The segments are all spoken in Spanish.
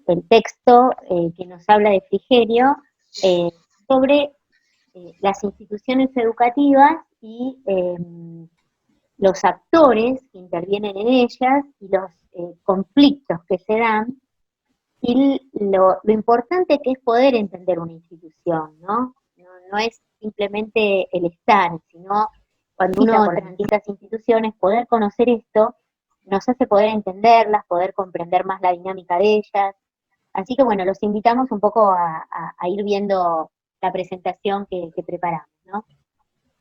el texto que nos habla de Frigerio sobre las instituciones educativas y los actores que intervienen en ellas y los conflictos que se dan y lo importante que es poder entender una institución, ¿no? No es simplemente el estar, sino cuando uno transita las instituciones, poder conocer esto nos hace poder entenderlas, poder comprender más la dinámica de ellas. Así que bueno, los invitamos un poco a ir viendo la presentación que preparamos, ¿no?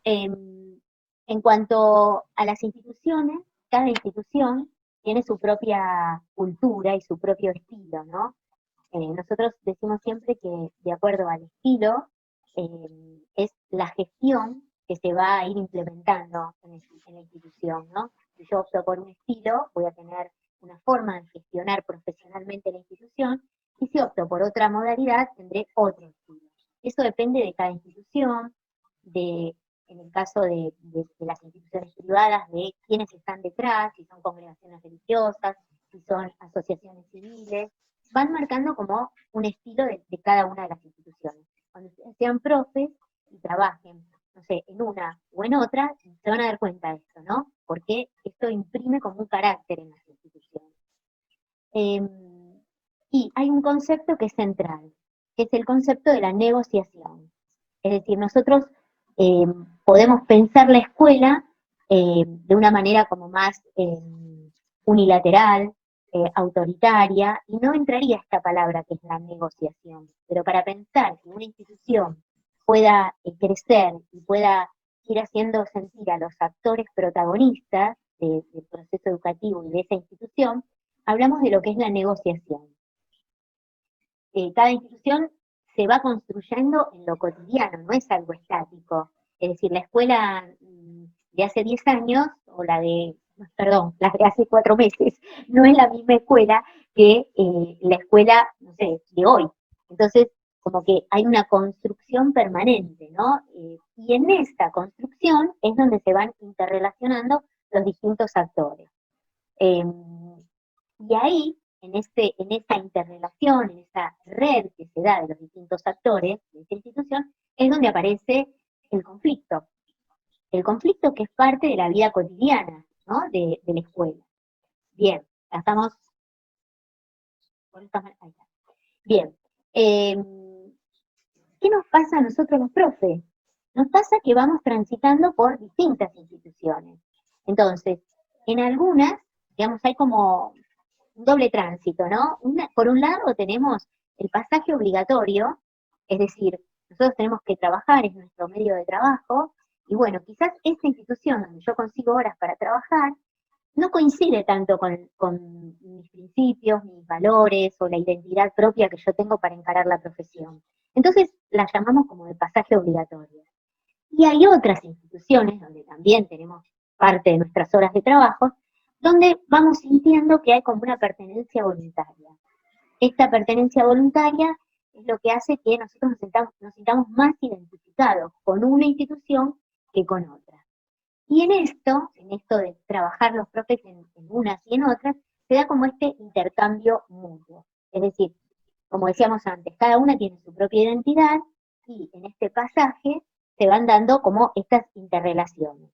En cuanto a las instituciones, cada institución tiene su propia cultura y su propio estilo, ¿no? Nosotros decimos siempre que de acuerdo al estilo es la gestión que se va a ir implementando en la institución, ¿no? Si yo opto por un estilo, voy a tener una forma de gestionar profesionalmente la institución, y si opto por otra modalidad, tendré otro estilo. Eso depende de cada institución, de, en el caso de las instituciones privadas, de quiénes están detrás, si son congregaciones religiosas, si son asociaciones civiles, van marcando como un estilo de cada una de las instituciones. Cuando ustedes sean profes y trabajen, no sé, en una o en otra, se van a dar cuenta de esto, ¿no? Porque esto imprime como un carácter en las instituciones. Eh, y hay un concepto que es central, que es el concepto de la negociación. Es decir, nosotros eh, podemos pensar la escuela de una manera como más unilateral, autoritaria, y no entraría esta palabra que es la negociación. Pero para pensar que una institución pueda crecer y pueda ir haciendo sentir a los actores protagonistas del proceso educativo y de esa institución, hablamos de lo que es la negociación. Cada institución se va construyendo en lo cotidiano, no es algo estático. Es decir, la escuela de hace 10 años, o perdón, la de hace 4 meses, no es la misma escuela que la escuela, no sé, de hoy. Entonces, como que hay una construcción permanente, ¿no? Y en esta construcción es donde se van interrelacionando los distintos actores. Eh, y ahí, en esa interrelación, en esa red que se da de los distintos actores de esta institución, es donde aparece el conflicto. El conflicto que es parte de la vida cotidiana, ¿no? De la escuela. Bien, estamos. Ahí está. Bien. Eh, ¿Qué nos pasa a nosotros los profes? Nos pasa que vamos transitando por distintas instituciones. Entonces, en algunas, digamos, hay como un doble tránsito, ¿no? Por un lado tenemos el pasaje obligatorio, es decir, nosotros tenemos que trabajar, es nuestro medio de trabajo, y bueno, quizás esta institución donde yo consigo horas para trabajar no coincide tanto con mis principios, mis valores o la identidad propia que yo tengo para encarar la profesión. Entonces la llamamos como de pasaje obligatorio. Y hay otras instituciones donde también tenemos parte de nuestras horas de trabajo, donde vamos sintiendo que hay como una pertenencia voluntaria. Esta pertenencia voluntaria es lo que hace que nosotros nos sintamos más identificados con una institución que con otra. Y en esto de trabajar los profes en unas y en otras, se da como este intercambio mutuo. Es decir, como decíamos antes, cada una tiene su propia identidad y en este pasaje se van dando como estas interrelaciones.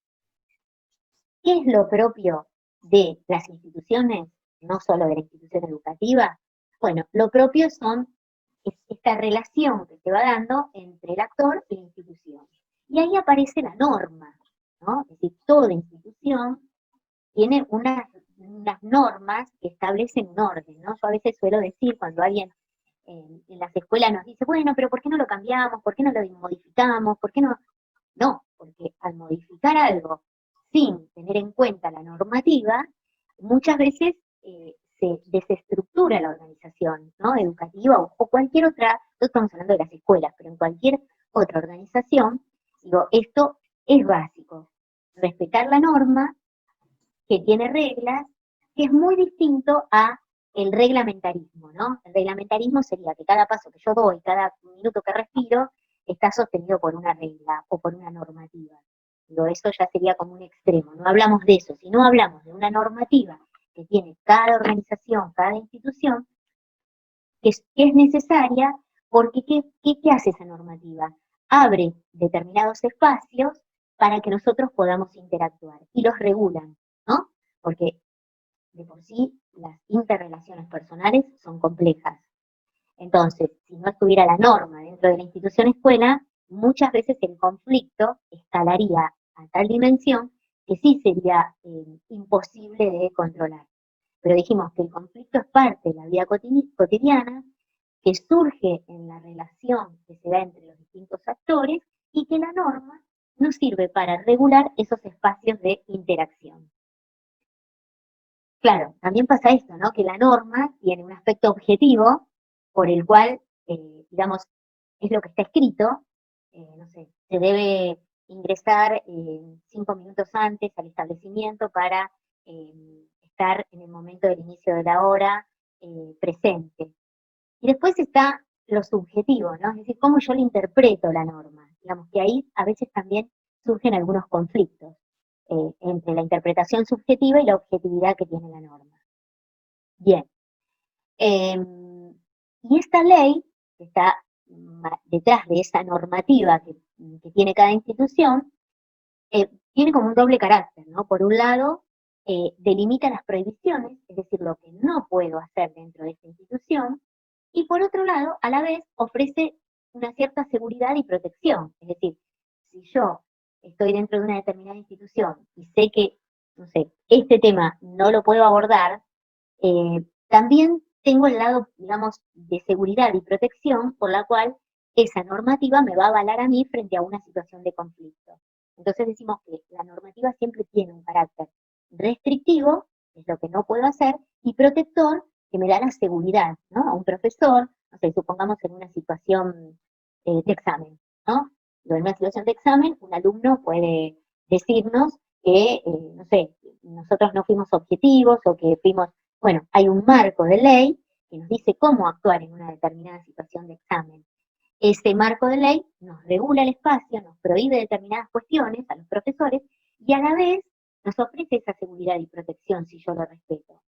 ¿Qué es lo propio de las instituciones, no solo de la institución educativa? Bueno, lo propio es esta relación que se va dando entre el actor y la institución. Y ahí aparece la norma, ¿no? Es decir, toda institución tiene unas normas que establecen un orden, ¿no? Yo a veces suelo decir cuando alguien en las escuelas nos dice, bueno, pero ¿por qué no lo cambiamos? ¿Por qué no lo modificamos? ¿Por qué no? No, porque al modificar algo sin tener en cuenta la normativa, muchas veces se desestructura la organización, ¿no? Educativa o cualquier otra, no estamos hablando de las escuelas, pero en cualquier otra organización, digo, esto es básico, respetar la norma que tiene reglas, que es muy distinto a el reglamentarismo, ¿no? El reglamentarismo sería que cada paso que yo doy, cada minuto que respiro, está sostenido por una regla o por una normativa. Digo, eso ya sería como un extremo. No hablamos de eso, sino hablamos de una normativa que tiene cada organización, cada institución, que es necesaria porque ¿qué hace esa normativa? Abre determinados espacios para que nosotros podamos interactuar y los regulan, ¿no? Porque de por sí las interrelaciones personales son complejas. Entonces, si no estuviera la norma dentro de la institución escuela, muchas veces el conflicto escalaría a tal dimensión que sí sería imposible de controlar. Pero dijimos que el conflicto es parte de la vida cotidiana, que surge en la relación que se da entre los distintos actores y que la norma nos sirve para regular esos espacios de interacción. Claro, también pasa esto, ¿no? Que la norma tiene un aspecto objetivo por el cual, digamos, es lo que está escrito, no sé, se debe ingresar 5 minutos antes al establecimiento para estar en el momento del inicio de la hora presente. Y después está lo subjetivo, ¿no? Es decir, cómo yo le interpreto la norma. Digamos que ahí a veces también surgen algunos conflictos entre la interpretación subjetiva y la objetividad que tiene la norma. Bien. Eh, y esta ley, que está detrás de esa normativa que tiene cada institución, tiene como un doble carácter, ¿no? Por un lado, delimita las prohibiciones, es decir, lo que no puedo hacer dentro de esta institución, y por otro lado, a la vez, ofrece una cierta seguridad y protección. Es decir, si yo estoy dentro de una determinada institución y sé que, no sé, este tema no lo puedo abordar, también tengo el lado, digamos, de seguridad y protección por la cual esa normativa me va a avalar a mí frente a una situación de conflicto. Entonces decimos que la normativa siempre tiene un carácter restrictivo, es lo que no puedo hacer, y protector, que me da la seguridad, ¿no? A un profesor, no sé, supongamos en una situación de examen, ¿no? En una situación de examen, un alumno puede decirnos que, no sé, nosotros no fuimos objetivos o que fuimos, bueno, hay un marco de ley que nos dice cómo actuar en una determinada situación de examen. Ese marco de ley nos regula el espacio, nos prohíbe determinadas cuestiones a los profesores y a la vez nos ofrece esa seguridad y protección si yo lo respeto.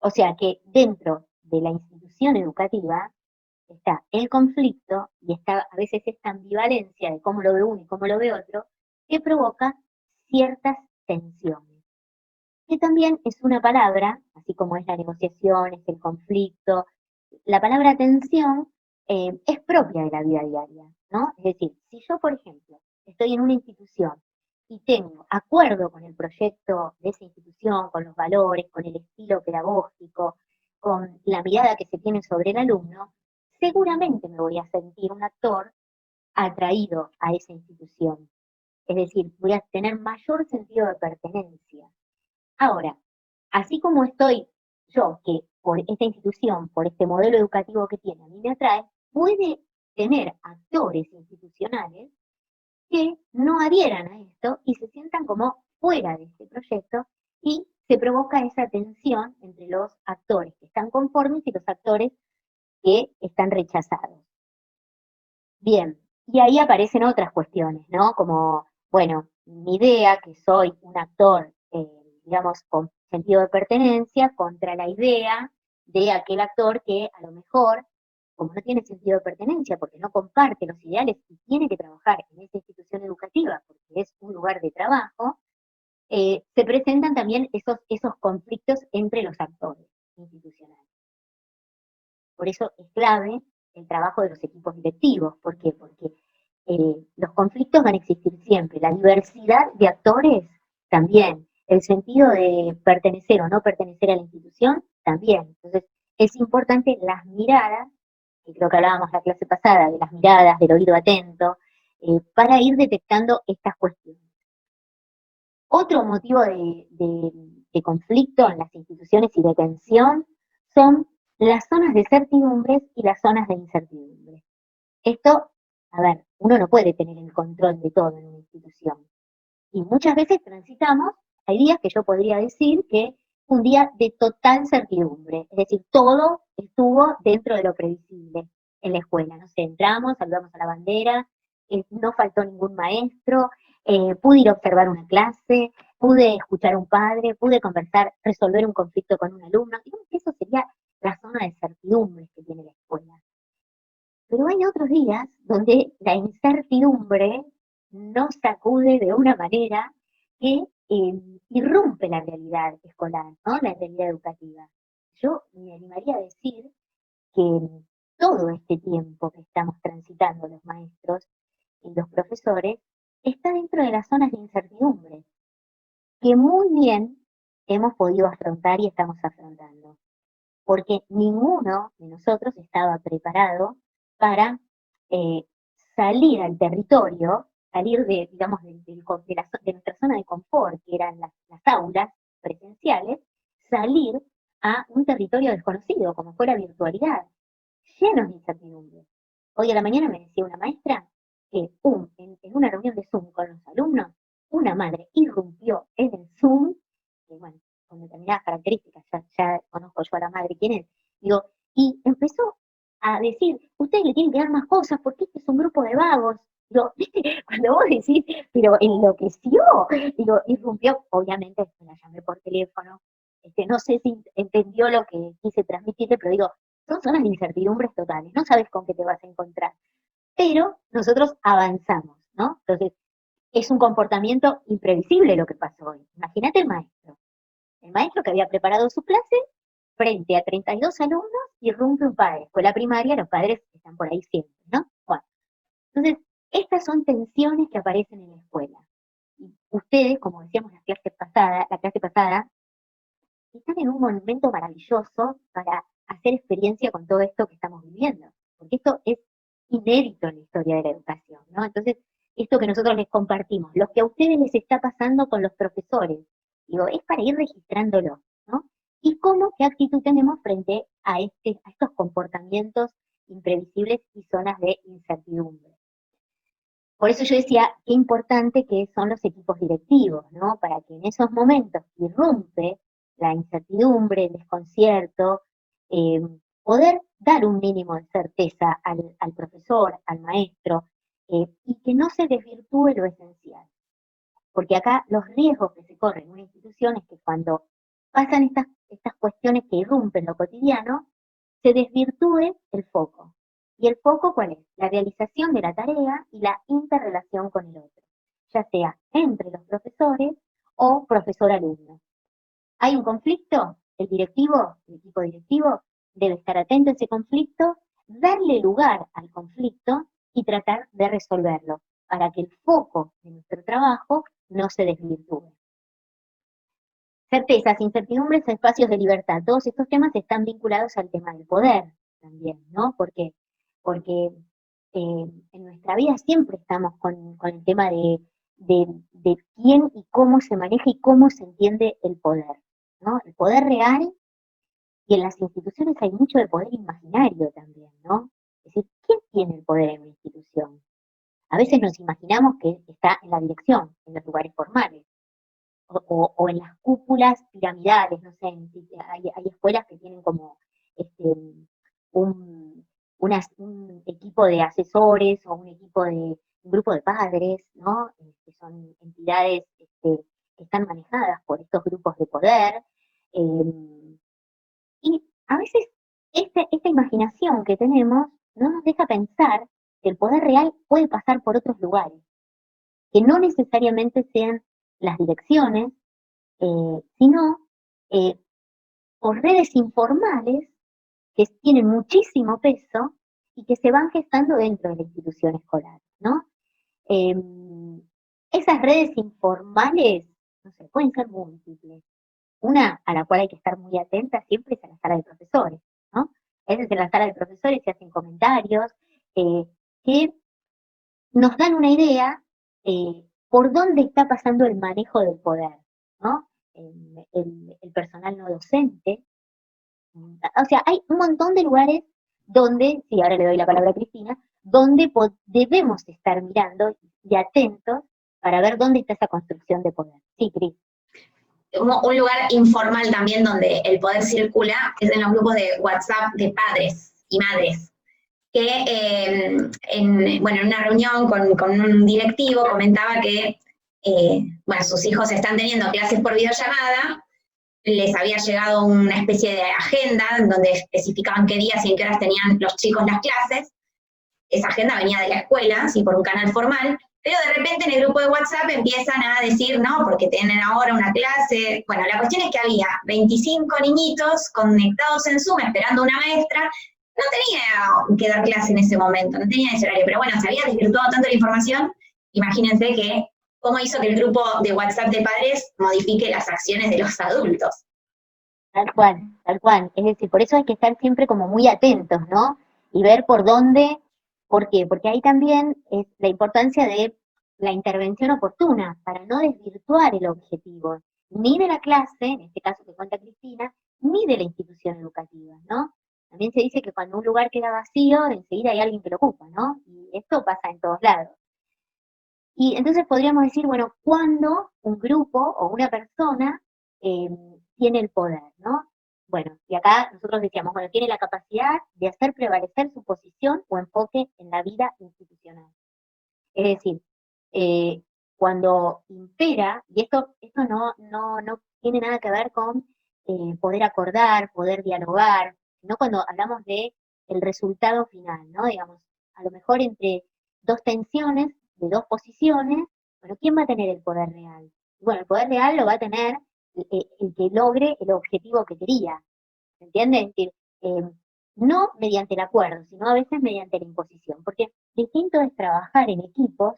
O sea que dentro de la institución educativa está el conflicto y está a veces esta ambivalencia de cómo lo ve uno y cómo lo ve otro, que provoca ciertas tensiones. Que también es una palabra, así como es la negociación, es el conflicto, la palabra tensión es propia de la vida diaria, ¿no? Es decir, si yo, por ejemplo, estoy en una institución y tengo acuerdo con el proyecto de esa institución, con los valores, con el estilo pedagógico, con la mirada que se tiene sobre el alumno, seguramente me voy a sentir un actor atraído a esa institución. Es decir, voy a tener mayor sentido de pertenencia. Ahora, así como estoy yo, que por esta institución, por este modelo educativo que tiene, a mí me atrae, puede tener actores institucionales que no adhieran a esto y se sientan como fuera de este proyecto y se provoca esa tensión entre los actores que están conformes y los actores que están rechazados. Bien, y ahí aparecen otras cuestiones, ¿no? Como, bueno, mi idea, que soy un actor, digamos, con sentido de pertenencia, contra la idea de aquel actor que a lo mejor, como no tiene sentido de pertenencia, porque no comparte los ideales y tiene que trabajar en esa institución educativa, porque es un lugar de trabajo, se presentan también esos conflictos entre los actores institucionales. Por eso es clave el trabajo de los equipos directivos. ¿Por qué? Porque los conflictos van a existir siempre. La diversidad de actores también. El sentido de pertenecer o no pertenecer a la institución también. Entonces, es importante las miradas, que creo que hablábamos la clase pasada, de las miradas, del oído atento, para ir detectando estas cuestiones. Otro motivo de conflicto en las instituciones y de tensión son las zonas de certidumbres y las zonas de incertidumbre. Esto, a ver, uno no puede tener el control de todo en una institución. Y muchas veces transitamos, hay días que yo podría decir que un día de total certidumbre, es decir, todo estuvo dentro de lo previsible en la escuela. No sé, entramos, saludamos a la bandera, no faltó ningún maestro, pude ir a observar una clase, pude escuchar a un padre, pude conversar, resolver un conflicto con un alumno. Digamos que eso sería la zona de certidumbre que tiene la escuela. Pero hay otros días donde la incertidumbre nos sacude de una manera que irrumpe la realidad escolar, ¿no? La realidad educativa. Yo me animaría a decir que todo este tiempo que estamos transitando los maestros y los profesores está dentro de las zonas de incertidumbre, que muy bien hemos podido afrontar y estamos afrontando, porque ninguno de nosotros estaba preparado para eh, salir al territorio, salir de, digamos, de nuestra zona de confort, que eran las aulas presenciales, salir a un territorio desconocido, como fue la virtualidad, llenos de incertidumbre. Hoy a la mañana me decía una maestra que en una reunión de Zoom con los alumnos, una madre irrumpió en el Zoom, y bueno, con determinadas características, ya conozco yo a la madre quién es, digo, y empezó a decir, ustedes le tienen que dar más cosas porque este es un grupo de vagos. Digo, ¿viste? Cuando vos decís, pero enloqueció, digo, irrumpió, obviamente la llamé por teléfono, no sé si entendió lo que quise transmitirle, pero digo, son zonas de incertidumbres totales, no sabes con qué te vas a encontrar, pero nosotros avanzamos, ¿no? Entonces, es un comportamiento imprevisible lo que pasó hoy. Imagínate el maestro que había preparado su clase frente a 32 alumnos, irrumpe un padre. Escuela primaria, los padres están por ahí siempre, ¿no? Bueno, entonces, estas son tensiones que aparecen en la escuela. Y ustedes, como decíamos la clase pasada, están en un momento maravilloso para hacer experiencia con todo esto que estamos viviendo, porque esto es inédito en la historia de la educación, ¿no? Entonces, esto que nosotros les compartimos, lo que a ustedes les está pasando con los profesores, digo, es para ir registrándolo, ¿no? Y qué actitud tenemos frente a estos comportamientos imprevisibles y zonas de incertidumbre. Por eso yo decía, qué importante que son los equipos directivos, ¿no? Para que en esos momentos que irrumpe la incertidumbre, el desconcierto, eh, poder dar un mínimo de certeza al profesor, al maestro, y que no se desvirtúe lo esencial. Porque acá los riesgos que se corren en una institución es que cuando pasan estas cuestiones que irrumpen lo cotidiano, se desvirtúe el foco. ¿Y el foco cuál es? La realización de la tarea y la interrelación con el otro, ya sea entre los profesores o profesor-alumno. ¿Hay un conflicto? El equipo directivo, debe estar atento a ese conflicto, darle lugar al conflicto y tratar de resolverlo para que el foco de nuestro trabajo no se desvirtúe. Certezas, incertidumbres, espacios de libertad. Todos estos temas están vinculados al tema del poder también, ¿no? Porque en nuestra vida siempre estamos con el tema de quién y cómo se maneja y cómo se entiende el poder, ¿no? El poder real, y en las instituciones hay mucho de poder imaginario también, ¿no? Es decir, ¿quién tiene el poder en una institución? A veces nos imaginamos que está en la dirección, en los lugares formales, o en las cúpulas piramidales, no sé, hay escuelas que tienen como un, un equipo de asesores o un grupo de padres, ¿no? Que son entidades que están manejadas por estos grupos de poder. Y a veces esta imaginación que tenemos no nos deja pensar que el poder real puede pasar por otros lugares, que no necesariamente sean las direcciones, sino eh, por redes informales que tienen muchísimo peso y que se van gestando dentro de la institución escolar, ¿no? Eh, Esas redes informales, no sé, pueden ser múltiples. Una a la cual hay que estar muy atenta siempre es a la sala de profesores, ¿no? A veces en la sala de profesores se hacen comentarios que nos dan una idea por dónde está pasando el manejo del poder, ¿no? El personal no docente. O sea, hay un montón de lugares donde, sí, ahora le doy la palabra a Cristina, donde debemos estar mirando y atentos para ver dónde está esa construcción de poder. Sí, Cris. Un lugar informal también donde el poder circula es en los grupos de WhatsApp de padres y madres, que en una reunión con un directivo comentaba que bueno, sus hijos están teniendo clases por videollamada, les había llegado una especie de agenda en donde especificaban qué días y en qué horas tenían los chicos las clases. Esa agenda venía de la escuela, sí, por un canal formal, pero de repente en el grupo de WhatsApp empiezan a decir, no, porque tienen ahora una clase. Bueno, la cuestión es que había 25 niñitos conectados en Zoom esperando una maestra. No tenía que dar clase en ese momento, no tenía ese horario, pero bueno, se había desvirtuado tanto la información, imagínense que cómo hizo que el grupo de WhatsApp de padres modifique las acciones de los adultos. Tal cual, tal cual. Es decir, por eso hay que estar siempre como muy atentos, ¿no? Y ver por dónde, ¿por qué? Porque ahí también es la importancia de la intervención oportuna para no desvirtuar el objetivo, ni de la clase, en este caso que cuenta Cristina, ni de la institución educativa, ¿no? También se dice que cuando un lugar queda vacío, enseguida hay alguien que lo ocupa, ¿no? Y esto pasa en todos lados. Y entonces podríamos decir, bueno, ¿cuándo un grupo o una persona eh, tiene el poder, ¿no? Bueno, y acá nosotros decíamos, bueno, tiene la capacidad de hacer prevalecer su posición o enfoque en la vida institucional. Es decir, eh, cuando impera, y esto no tiene nada que ver con poder acordar, poder dialogar, sino cuando hablamos de el resultado final, ¿no? Digamos, a lo mejor entre dos tensiones de dos posiciones, bueno, ¿quién va a tener el poder real? Bueno, el poder real lo va a tener el que logre el objetivo que quería, ¿se entiende? Es decir, no mediante el acuerdo, sino a veces mediante la imposición, porque distinto es trabajar en equipos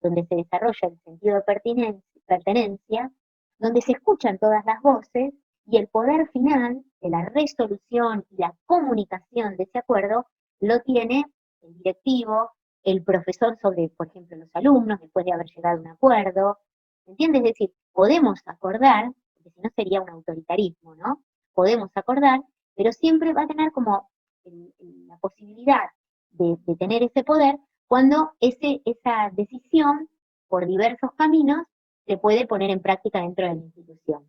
donde se desarrolla el sentido de pertenencia, donde se escuchan todas las voces y el poder final de la resolución y la comunicación de ese acuerdo lo tiene el directivo, el profesor sobre, por ejemplo, los alumnos, después de haber llegado a un acuerdo, ¿entiendes? Es decir, podemos acordar, porque si no sería un autoritarismo, ¿no? Podemos acordar, pero siempre va a tener como la posibilidad de tener ese poder cuando esa decisión, por diversos caminos, se puede poner en práctica dentro de la institución.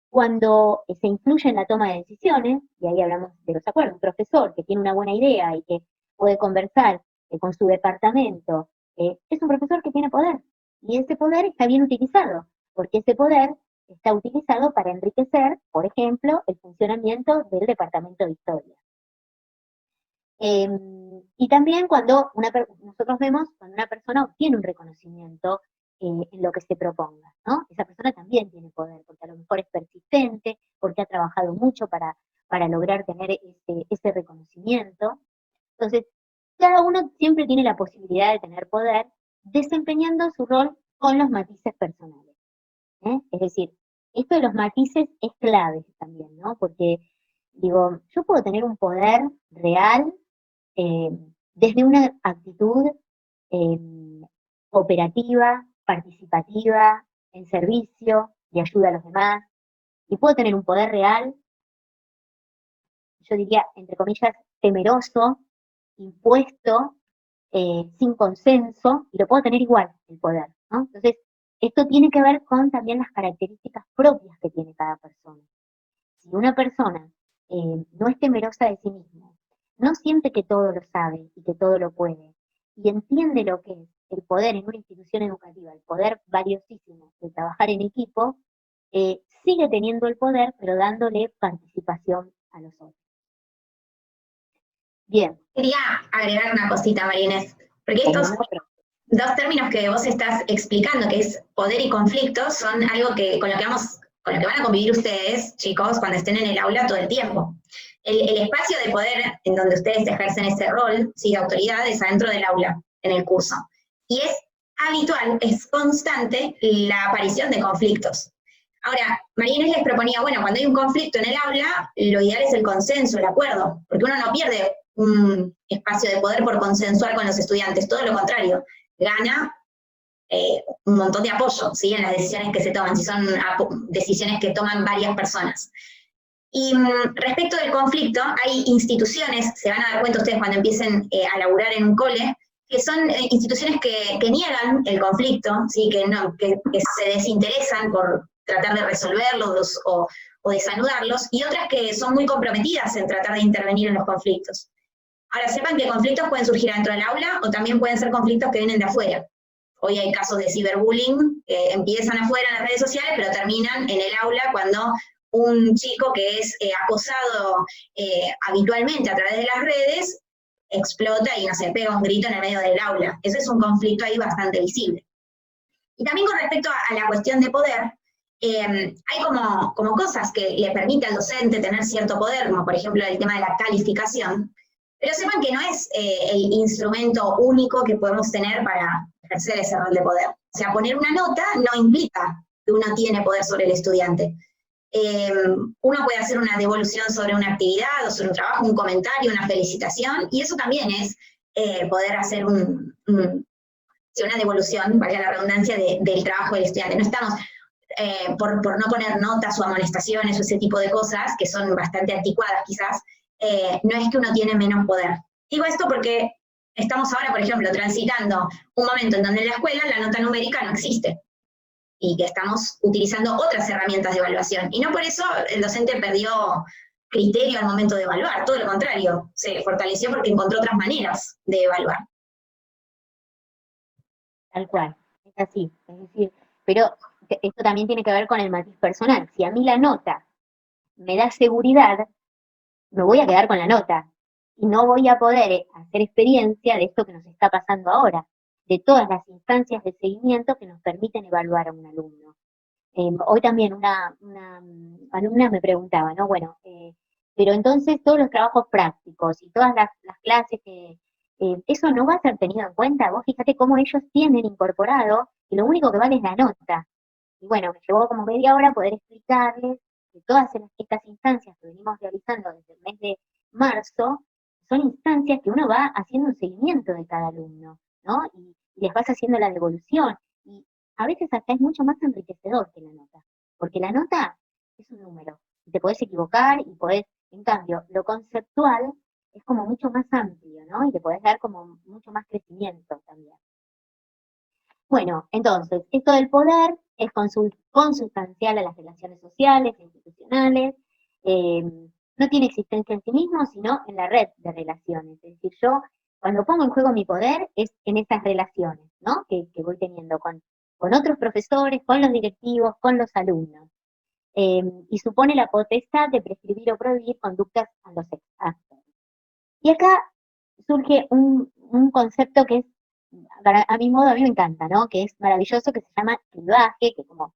Cuando se influye en la toma de decisiones, y ahí hablamos de los acuerdos, un profesor que tiene una buena idea y que puede conversar con su departamento, es un profesor que tiene poder, y ese poder está bien utilizado, porque ese poder está utilizado para enriquecer, por ejemplo, el funcionamiento del departamento de historia. Y también cuando nosotros vemos cuando una persona obtiene un reconocimiento en lo que se proponga, ¿no? Esa persona también tiene poder, porque a lo mejor es persistente, porque ha trabajado mucho para lograr tener ese reconocimiento. Entonces, cada uno siempre tiene la posibilidad de tener poder desempeñando su rol con los matices personales. Es decir, esto de los matices es clave también, ¿no? Porque, digo, yo puedo tener un poder real eh, desde una actitud eh, cooperativa, participativa, en servicio, de ayuda a los demás, y puedo tener un poder real, yo diría, entre comillas, temeroso, impuesto, sin consenso, y lo puedo tener igual, el poder, ¿no? Entonces, esto tiene que ver con también las características propias que tiene cada persona. Si una persona no es temerosa de sí misma, no siente que todo lo sabe y que todo lo puede, y entiende lo que es el poder en una institución educativa, el poder valiosísimo de trabajar en equipo, sigue teniendo el poder, pero dándole participación a los otros. Bien. Quería agregar una cosita, María Inés, porque estos dos términos que vos estás explicando, que es poder y conflicto, son algo que con lo que van a convivir ustedes, chicos, cuando estén en el aula todo el tiempo. El espacio de poder en donde ustedes ejercen ese rol, sí, de autoridad, es adentro del aula, en el curso. Y es habitual, es constante la aparición de conflictos. Ahora, María Inés les proponía, bueno, cuando hay un conflicto en el aula, lo ideal es el consenso, el acuerdo, porque uno no pierde un espacio de poder por consensuar con los estudiantes, todo lo contrario, gana un montón de apoyo, ¿sí? En las decisiones que se toman, si son decisiones que toman varias personas. Y respecto del conflicto, hay instituciones, se van a dar cuenta ustedes cuando empiecen a laburar en un cole, que son instituciones que niegan el conflicto, ¿sí? que se desinteresan por tratar de resolverlos o desanudarlos, y otras que son muy comprometidas en tratar de intervenir en los conflictos. Ahora, sepan que conflictos pueden surgir dentro del aula o también pueden ser conflictos que vienen de afuera. hoy hay casos de ciberbullying que empiezan afuera en las redes sociales, pero terminan en el aula cuando un chico que es acosado habitualmente a través de las redes explota y no se pega un grito en el medio del aula. Eso es un conflicto ahí bastante visible. Y también con respecto a la cuestión de poder, hay como cosas que le permiten al docente tener cierto poder, como por ejemplo el tema de la calificación, pero sepan que no es el instrumento único que podemos tener para ejercer ese rol de poder. O sea, poner una nota no implica que uno tiene poder sobre el estudiante. Uno puede hacer una devolución sobre una actividad o sobre un trabajo, un comentario, una felicitación, y eso también es poder hacer una devolución, valga la redundancia, del trabajo del estudiante. No estamos, por no poner notas o amonestaciones o ese tipo de cosas, que son bastante anticuadas quizás, no es que uno tiene menos poder. Digo esto porque estamos ahora, por ejemplo, transitando un momento en donde en la escuela la nota numérica no existe, y que estamos utilizando otras herramientas de evaluación. Y no por eso el docente perdió criterio al momento de evaluar, todo lo contrario, se fortaleció porque encontró otras maneras de evaluar. Tal cual, es así. Es decir, pero esto también tiene que ver con el matiz personal. Si a mí la nota me da seguridad, me voy a quedar con la nota y no voy a poder hacer experiencia de esto que nos está pasando ahora, de todas las instancias de seguimiento que nos permiten evaluar a un alumno. Hoy también una alumna me preguntaba, ¿no? Bueno, pero entonces todos los trabajos prácticos y todas las clases que eso no va a ser tenido en cuenta. Vos fíjate cómo ellos tienen incorporado que lo único que vale es la nota. Y bueno, me llevó como media hora poder explicarles que todas estas instancias que venimos realizando desde el mes de marzo son instancias que uno va haciendo un seguimiento de cada alumno, ¿no? Y les vas haciendo la devolución. Y a veces hasta es mucho más enriquecedor que la nota, porque la nota es un número, y te podés equivocar y podés, en cambio, lo conceptual es como mucho más amplio, ¿no? Y te podés dar como mucho más crecimiento también. Bueno, entonces, esto del poder es consustancial a las relaciones sociales e institucionales, eh, no tiene existencia en sí mismo, sino en la red de relaciones. Es decir, yo cuando pongo en juego mi poder es en esas relaciones, ¿no? Que voy teniendo con otros profesores, con los directivos, con los alumnos. Y supone la potestad de prescribir o prohibir conductas a los actores. Y acá surge un concepto que es, a mi modo, a mí me encanta, ¿no? Que es maravilloso, que se llama clivaje, que como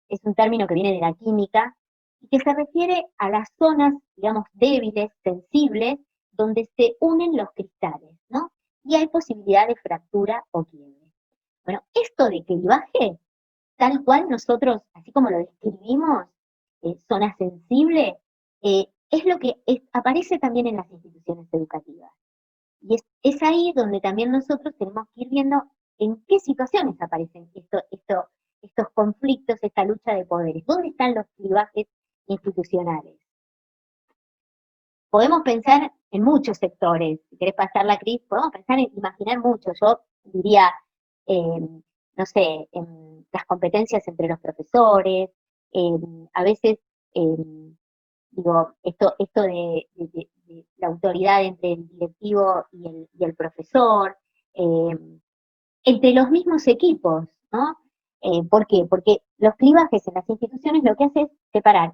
es un término que viene de la química, y que se refiere a las zonas, digamos, débiles, sensibles, donde se unen los cristales, ¿no? Y hay posibilidad de fractura o quiebre. Bueno, esto de clivaje, tal cual nosotros, así como lo describimos, zona sensible, es lo que aparece también en las instituciones educativas. Y es ahí donde también nosotros tenemos que ir viendo en qué situaciones aparecen estos conflictos, esta lucha de poderes. ¿Dónde están los clivajes institucionales? Podemos pensar en muchos sectores. Si querés pasar la crisis, podemos pensar en imaginar mucho. Yo diría, eh, no sé, en las competencias entre los profesores, a veces, eh, digo, esto de la autoridad entre el directivo y el profesor, eh, entre los mismos equipos, ¿no? ¿Por qué? Porque los clivajes en las instituciones lo que hace es separar,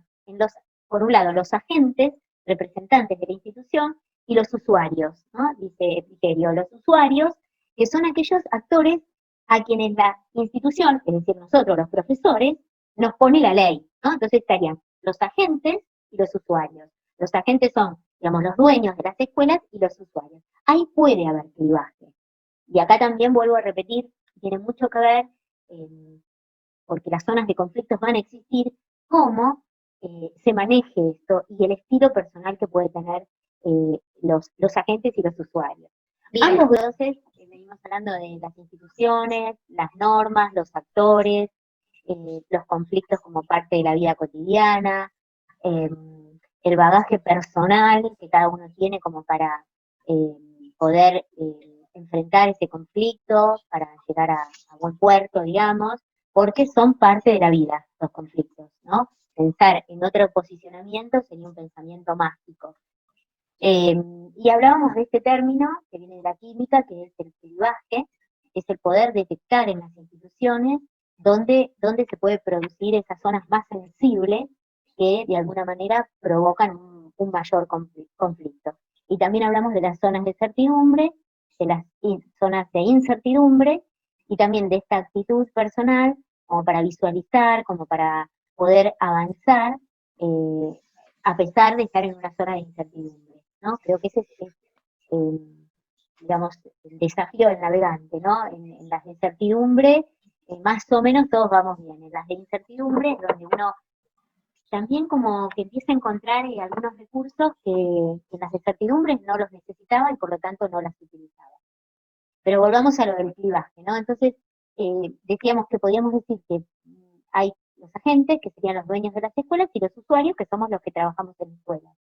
por un lado, los agentes, representantes de la institución, y los usuarios, ¿no? Dice Epiterio, los usuarios, que son aquellos actores a quienes la institución, es decir, nosotros, los profesores, nos pone la ley, ¿no? Entonces estarían los agentes y los usuarios. Los agentes son, digamos, los dueños de las escuelas y los usuarios. Ahí puede haber clivaje. Y acá también vuelvo a repetir, tiene mucho que ver, porque las zonas de conflictos van a existir, cómo se maneje esto y el estilo personal que puede tener los agentes y los usuarios. Bien. Ambos entonces, venimos hablando de las instituciones, las normas, los actores, los conflictos como parte de la vida cotidiana, el bagaje personal que cada uno tiene como para poder enfrentar ese conflicto, para llegar a buen puerto, digamos, porque son parte de la vida los conflictos, ¿no? Pensar en otro posicionamiento sería un pensamiento mágico. Y hablábamos de este término que viene de la química, que es el clivaje, es el poder detectar en las instituciones dónde se puede producir esas zonas más sensibles que de alguna manera provocan un mayor conflicto. Y también hablamos de las zonas de certidumbre, de las zonas de incertidumbre, y también de esta actitud personal como para visualizar, como para poder avanzar, a pesar de estar en una zona de incertidumbre, ¿no? Creo que ese es eh, digamos, el desafío del navegante, ¿no? En las de incertidumbre, más o menos todos vamos bien. En las de incertidumbre, donde uno también como que empieza a encontrar algunos recursos que en las de incertidumbres no los necesitaba y por lo tanto no las utilizaba. Pero volvamos a lo del clivaje, ¿no? Entonces, decíamos que podíamos decir que hay los agentes, que serían los dueños de las escuelas, y los usuarios, que somos los que trabajamos en la escuela.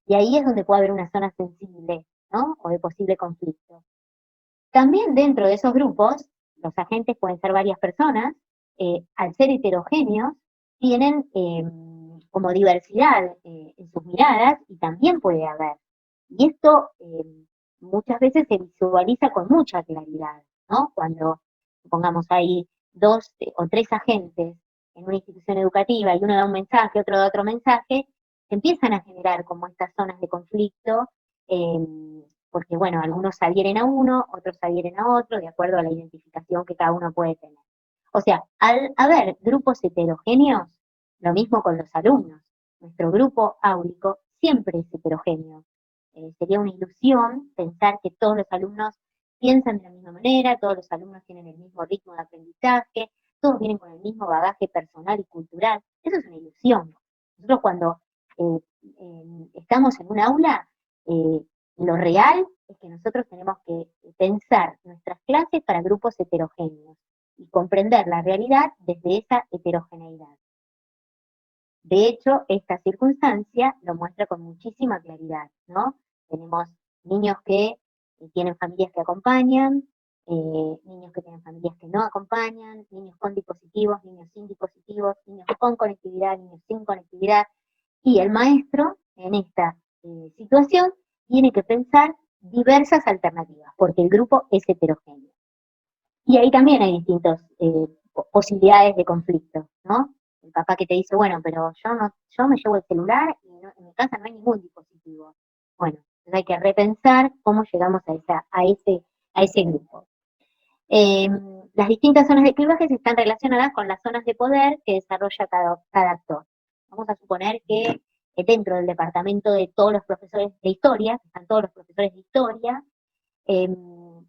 Y ahí es donde puede haber una zona sensible, ¿no? O de posible conflicto. También dentro de esos grupos, los agentes pueden ser varias personas, al ser heterogéneos, tienen como diversidad en sus miradas y también puede haber. Y esto muchas veces se visualiza con mucha claridad, ¿no? Cuando, pongamos ahí, dos o tres agentes en una institución educativa y uno da un mensaje, otro da otro mensaje, se empiezan a generar como estas zonas de conflicto, porque bueno, algunos adhieren a uno, otros adhieren a otro, de acuerdo a la identificación que cada uno puede tener. O sea, al haber grupos heterogéneos, lo mismo con los alumnos. Nuestro grupo áulico siempre es heterogéneo. Sería una ilusión pensar que todos los alumnos piensan de la misma manera, todos los alumnos tienen el mismo ritmo de aprendizaje, todos vienen con el mismo bagaje personal y cultural. Eso es una ilusión. Nosotros cuando eh, estamos en un aula, lo real es que nosotros tenemos que pensar nuestras clases para grupos heterogéneos y comprender la realidad desde esa heterogeneidad. De hecho, esta circunstancia lo muestra con muchísima claridad, ¿no? Tenemos niños que tienen familias que acompañan, niños que tienen familias que no acompañan, niños con dispositivos, niños sin dispositivos, niños con conectividad, niños sin conectividad, y el maestro en esta situación tiene que pensar diversas alternativas, porque el grupo es heterogéneo. Y ahí también hay distintas posibilidades de conflicto, ¿no? El papá que te dice, bueno, pero yo me llevo el celular y en mi casa no hay ningún dispositivo. Bueno, entonces hay que repensar cómo llegamos a ese grupo. Eh, las distintas zonas de clivajes están relacionadas con las zonas de poder que desarrolla cada actor. Vamos a suponer que dentro del departamento de todos los profesores de historia, que están todos los profesores de historia, eh,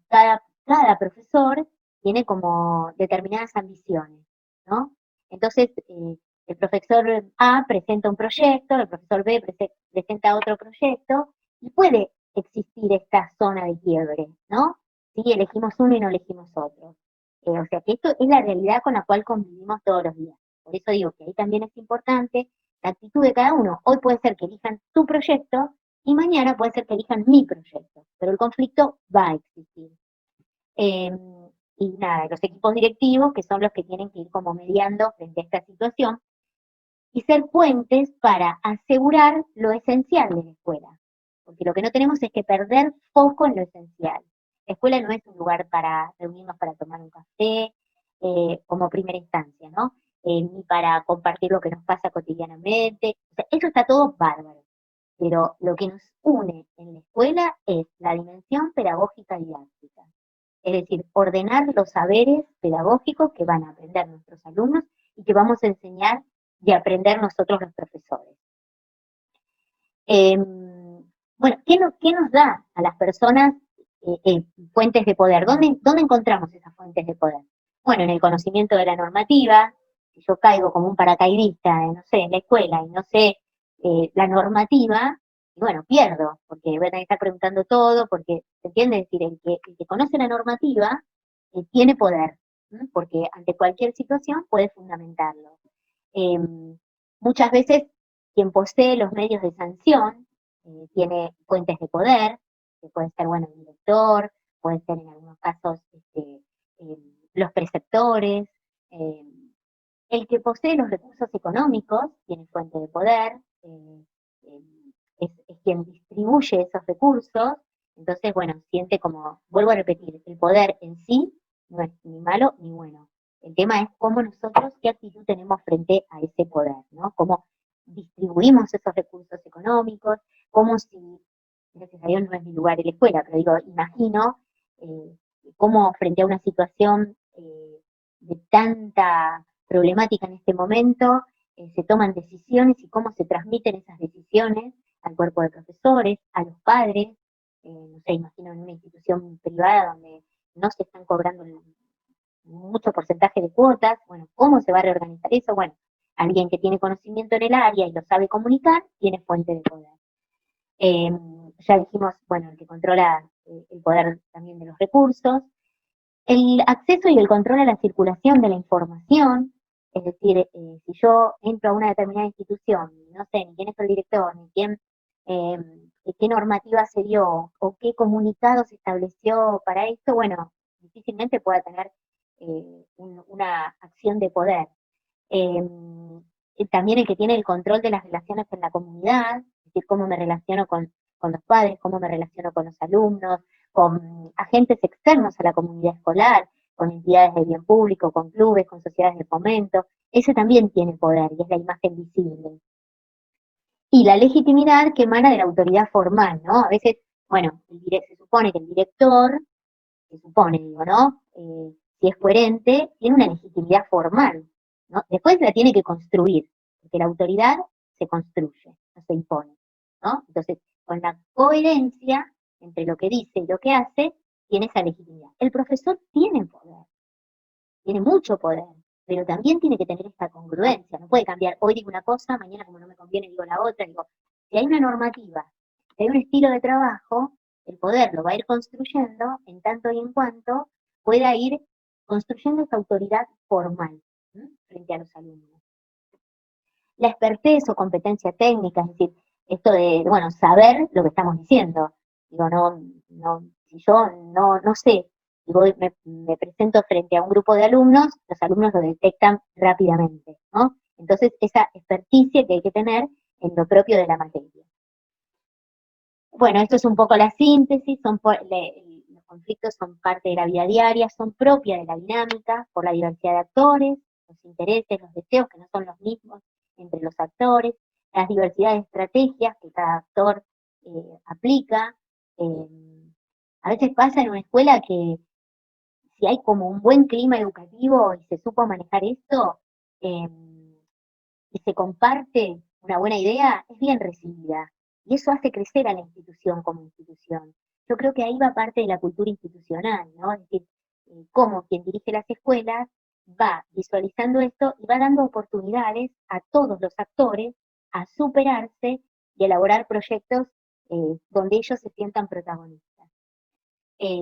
cada profesor tiene como determinadas ambiciones, ¿no? Entonces, el profesor A presenta un proyecto, el profesor B presenta otro proyecto, y puede existir esta zona de quiebre, ¿no? Si elegimos uno y no elegimos otro. O sea que esto es la realidad con la cual convivimos todos los días. Por eso digo que ahí también es importante la actitud de cada uno. Hoy puede ser que elijan tu proyecto y mañana puede ser que elijan mi proyecto, pero el conflicto va a existir. Eh, y nada, los equipos directivos, que son los que tienen que ir como mediando frente a esta situación, y ser puentes para asegurar lo esencial de la escuela. Porque lo que no tenemos es que perder foco en lo esencial. La escuela no es un lugar para reunirnos para tomar un café como primera instancia, ¿no? Ni para compartir lo que nos pasa cotidianamente. O sea, eso está todo bárbaro. Pero lo que nos une en la escuela es la dimensión pedagógica didáctica. Es decir, ordenar los saberes pedagógicos que van a aprender nuestros alumnos y que vamos a enseñar y aprender nosotros los profesores. Eh, bueno, ¿qué nos da a las personas fuentes de poder? ¿Dónde encontramos esas fuentes de poder? Bueno, en el conocimiento de la normativa. Si yo caigo como un paracaidista, no sé, en la escuela y no sé la normativa, y bueno, pierdo, porque voy a tener que estar preguntando todo, porque, ¿se entiende? Es decir, el que conoce la normativa tiene poder, ¿no? Porque ante cualquier situación puede fundamentarlo. Eh, muchas veces quien posee los medios de sanción tiene fuentes de poder, que puede ser, bueno, el director, puede ser en algunos casos eh, los preceptores. eh, el que posee los recursos económicos tiene fuente de poder, eh, es quien distribuye esos recursos, entonces, bueno, siente como, vuelvo a repetir, el poder en sí no es ni malo ni bueno. El tema es cómo nosotros, qué actitud tenemos frente a ese poder, ¿no? Cómo distribuimos esos recursos económicos, cómo si, gracias a Dios no es mi lugar en la escuela, pero digo, imagino eh, cómo frente a una situación de tanta problemática en este momento, se toman decisiones y cómo se transmiten esas decisiones al cuerpo de profesores, a los padres, no sé, imagino en una institución privada donde no se están cobrando mucho porcentaje de cuotas, bueno, ¿cómo se va a reorganizar eso? Bueno, alguien que tiene conocimiento en el área y lo sabe comunicar, tiene fuente de poder. Eh, ya dijimos, bueno, el que controla el poder también de los recursos, el acceso y el control a la circulación de la información, es decir, si yo entro a una determinada institución, no sé ni quién es el director, ni quién, eh, qué normativa se dio o qué comunicado se estableció para esto, bueno, difícilmente pueda tener una acción de poder. Eh, También el que tiene el control de las relaciones en la comunidad, es decir, cómo me relaciono con los padres, cómo me relaciono con los alumnos, con agentes externos a la comunidad escolar, con entidades de bien público, con clubes, con sociedades de fomento, ese también tiene poder y es la imagen visible. Y la legitimidad que emana de la autoridad formal, ¿no? A veces, bueno, se supone que el director, se supone, digo, ¿no? Si es coherente, tiene una legitimidad formal, ¿no? Después la tiene que construir, porque la autoridad se construye, no se impone, ¿no? Entonces, con la coherencia entre lo que dice y lo que hace, tiene esa legitimidad. El profesor tiene poder, tiene mucho poder, pero también tiene que tener esta congruencia, no puede cambiar, hoy digo una cosa, mañana como no me conviene digo la otra, digo, si hay una normativa, si hay un estilo de trabajo, el poder lo va a ir construyendo en tanto y en cuanto pueda ir construyendo esa autoridad formal, ¿sí? Frente a los alumnos. La expertez o competencia técnica, es decir, esto de, bueno, saber lo que estamos diciendo. Digo, si yo no sé, y voy, me presento frente a un grupo de alumnos, los alumnos lo detectan rápidamente, ¿no? Entonces, esa experticia que hay que tener en lo propio de la materia. Bueno, esto es un poco la síntesis, los conflictos son parte de la vida diaria, son propias de la dinámica por la diversidad de actores, los intereses, los deseos que no son los mismos entre los actores, las diversidad de estrategias que cada actor aplica. Eh, a veces pasa en una escuela que si hay como un buen clima educativo y se supo manejar esto, eh, y se comparte una buena idea, es bien recibida. Y eso hace crecer a la institución como institución. Yo creo que ahí va parte de la cultura institucional, ¿no? Es decir, cómo quien dirige las escuelas va visualizando esto y va dando oportunidades a todos los actores a superarse y elaborar proyectos donde ellos se sientan protagonistas. Eh,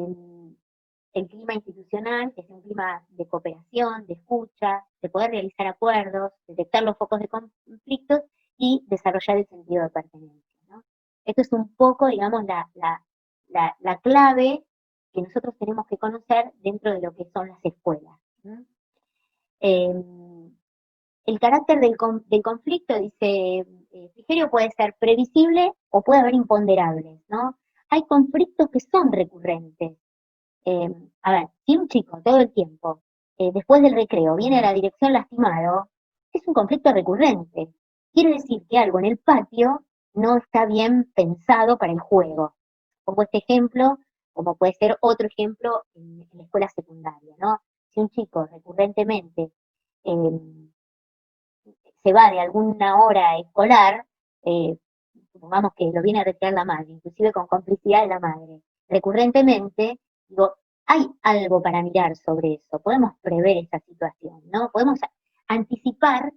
el clima institucional es un clima de cooperación, de escucha, de poder realizar acuerdos, detectar los focos de conflictos y desarrollar el sentido de pertenencia, ¿no? Esto es un poco, digamos, la clave que nosotros tenemos que conocer dentro de lo que son las escuelas, ¿no? Eh, el carácter del conflicto, dice Frigerio, puede ser previsible o puede haber imponderables, ¿no? Hay conflictos que son recurrentes, eh, a ver, si un chico todo el tiempo, después del recreo, viene a la dirección lastimado, es un conflicto recurrente. Quiere decir que algo en el patio no está bien pensado para el juego. Pongo este ejemplo, como puede ser otro ejemplo en la escuela secundaria, ¿no? Si un chico recurrentemente eh, se va de alguna hora escolar, eh, supongamos que lo viene a retirar la madre, inclusive con complicidad de la madre, recurrentemente, digo, hay algo para mirar sobre eso, podemos prever esa situación, ¿no? Podemos anticipar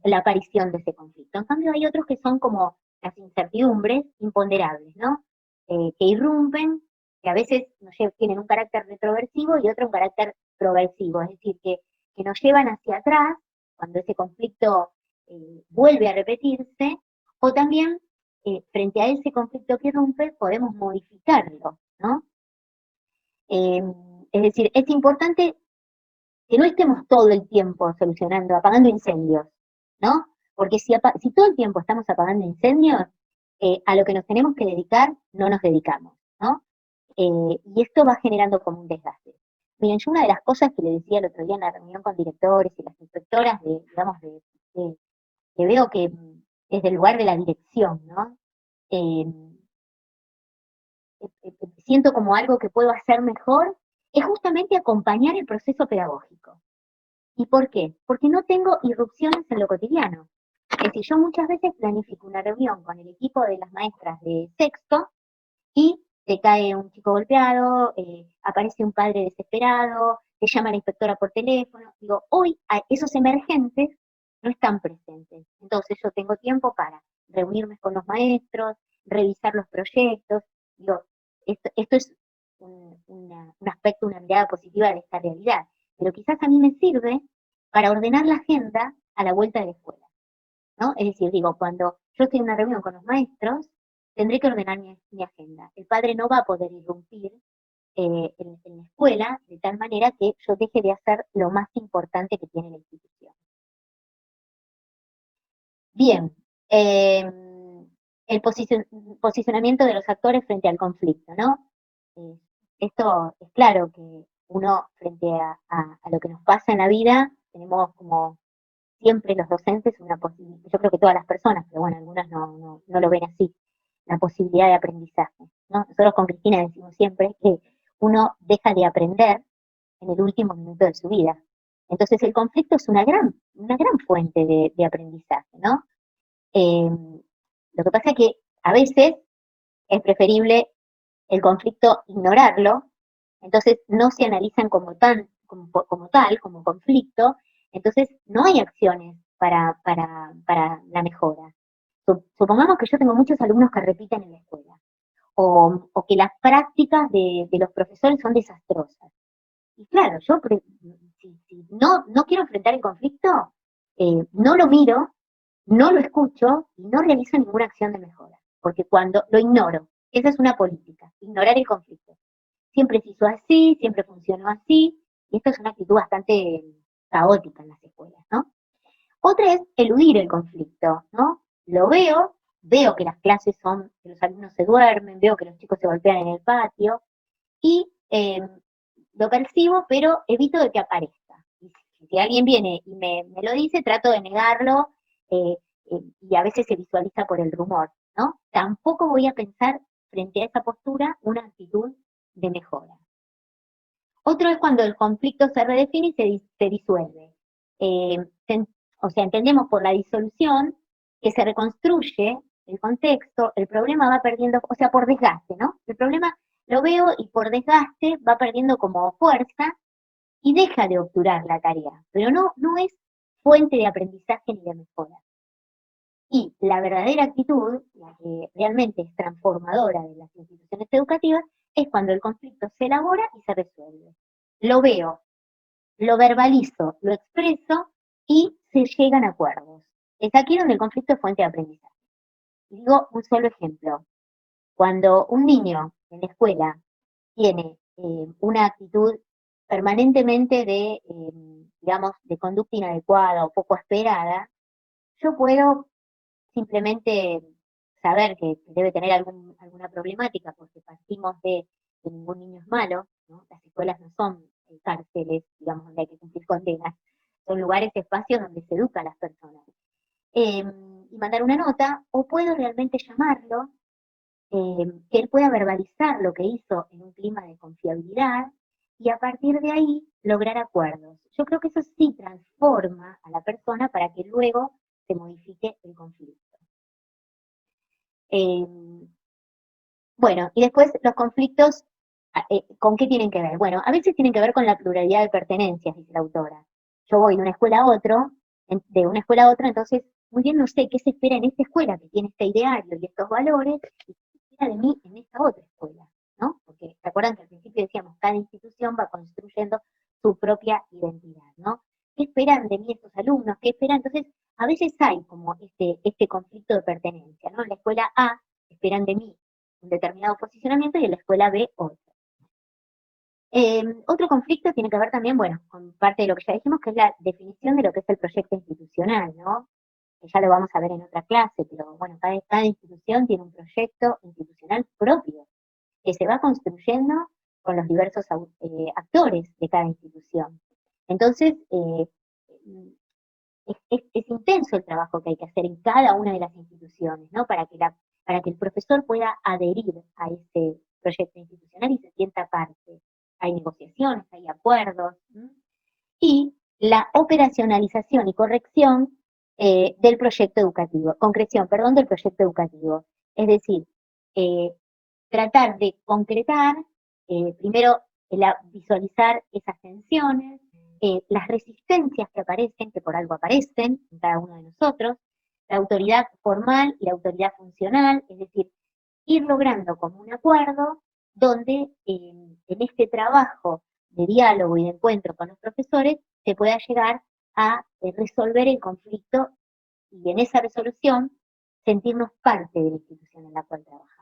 la aparición de ese conflicto. En cambio, hay otros que son como las incertidumbres imponderables, ¿no? Que irrumpen, que a veces tienen un carácter retroversivo y otro un carácter proversivo, es decir, que nos llevan hacia atrás cuando ese conflicto vuelve a repetirse, o también frente a ese conflicto que irrumpe podemos modificarlo, ¿no? Eh, es decir, es importante que no estemos todo el tiempo solucionando, apagando incendios, ¿no? Porque si todo el tiempo estamos apagando incendios, a lo que nos tenemos que dedicar, no nos dedicamos, ¿no? Y esto va generando como un desgaste. Miren, yo una de las cosas que le decía el otro día en la reunión con directores y las inspectoras que veo que desde el lugar de la dirección, ¿no? Eh, Siento como algo que puedo hacer mejor, es justamente acompañar el proceso pedagógico. ¿Y por qué? Porque no tengo irrupciones en lo cotidiano. Es decir, yo muchas veces planifico una reunión con el equipo de las maestras de sexto y te cae un chico golpeado, aparece un padre desesperado, te llama la inspectora por teléfono. Digo, hoy esos emergentes no están presentes. Entonces yo tengo tiempo para reunirme con los maestros, revisar los proyectos. Digo, esto es un aspecto, una mirada positiva de esta realidad. Pero quizás a mí me sirve para ordenar la agenda a la vuelta de la escuela, ¿no? Es decir, digo, cuando yo estoy en una reunión con los maestros, tendré que ordenar mi agenda. El padre no va a poder irrumpir en la escuela de tal manera que yo deje de hacer lo más importante que tiene la institución. Bien, el posicionamiento de los actores frente al conflicto, ¿no? Eh, Esto es claro que uno frente a lo que nos pasa en la vida, tenemos como siempre los docentes una posibilidad, yo creo que todas las personas, pero bueno, algunas no lo ven así, la posibilidad de aprendizaje, ¿no? Nosotros con Cristina decimos siempre que uno deja de aprender en el último minuto de su vida. Entonces el conflicto es una gran fuente de aprendizaje, ¿no? Eh, lo que pasa es que a veces es preferible el conflicto ignorarlo, entonces no se analizan como tal, como conflicto, entonces no hay acciones para la mejora. Supongamos que yo tengo muchos alumnos que repiten en la escuela, o que las prácticas de los profesores son desastrosas. Y claro, si no quiero enfrentar el conflicto, no lo miro, no lo escucho y no realizo ninguna acción de mejora, porque cuando lo ignoro, esa es una política, ignorar el conflicto. Siempre se hizo así, siempre funcionó así, y esto es una actitud bastante caótica en las escuelas, ¿no? Otra es eludir el conflicto, ¿no? Lo veo que las clases son, que los alumnos se duermen, veo que los chicos se golpean en el patio, y lo percibo, pero evito de que aparezca. Y si alguien viene y me lo dice, trato de negarlo, eh, y a veces se visualiza por el rumor, ¿no? Tampoco voy a pensar frente a esa postura una actitud de mejora. Otro es cuando el conflicto se redefine y se disuelve. Eh, o sea, entendemos por la disolución que se reconstruye el contexto, el problema va perdiendo, o sea, por desgaste, ¿no? El problema lo veo y por desgaste va perdiendo como fuerza y deja de obturar la tarea, pero no es fuente de aprendizaje ni de mejora. Y la verdadera actitud, la que realmente es transformadora de las instituciones educativas, es cuando el conflicto se elabora y se resuelve. Lo veo, lo verbalizo, lo expreso y se llegan a acuerdos. Es aquí donde el conflicto es fuente de aprendizaje. Y digo un solo ejemplo. Cuando un niño en la escuela tiene una actitud permanentemente digamos, de conducta inadecuada o poco esperada, yo puedo simplemente saber que debe tener alguna problemática, porque partimos de que ningún niño es malo, ¿no? Las escuelas no son cárceles, digamos, donde hay que cumplir condenas, son lugares, espacios donde se educa a las personas. Eh, y mandar una nota, o puedo realmente llamarlo, que él pueda verbalizar lo que hizo en un clima de confiabilidad y a partir de ahí lograr acuerdos. Yo creo que eso sí transforma a la persona para que luego se modifique el conflicto. Eh, bueno, y después los conflictos, ¿con qué tienen que ver? Bueno, a veces tienen que ver con la pluralidad de pertenencias, dice la autora. Yo voy de una escuela a otro, de una escuela a otra, entonces muy bien no sé qué se espera en esta escuela que tiene este ideario y estos valores, y qué se espera de mí en esta otra escuela, ¿no? Porque se acuerdan que al principio decíamos, cada institución va construyendo su propia identidad, ¿no? ¿Qué esperan de mí estos alumnos? ¿Qué esperan? Entonces, a veces hay como este conflicto de pertenencia, ¿no? En la escuela A esperan de mí un determinado posicionamiento y en la escuela B otro. Otro conflicto tiene que ver también, bueno, con parte de lo que ya dijimos, que es la definición de lo que es el proyecto institucional, ¿no? Que ya lo vamos a ver en otra clase, pero bueno, cada institución tiene un proyecto institucional propio, que se va construyendo los diversos actores de cada institución. Entonces, es intenso el trabajo que hay que hacer en cada una de las instituciones, ¿no? Para que el profesor pueda adherir a ese proyecto institucional y se sienta parte. Hay negociaciones, hay acuerdos, ¿sí? Y la operacionalización y corrección del proyecto educativo, concreción, perdón, del proyecto educativo. Es decir, tratar de concretar, primero visualizar esas tensiones, las resistencias que aparecen, que por algo aparecen en cada uno de nosotros, la autoridad formal y la autoridad funcional, es decir, ir logrando como un acuerdo donde en este trabajo de diálogo y de encuentro con los profesores se pueda llegar a resolver el conflicto y en esa resolución sentirnos parte de la institución en la cual trabajamos.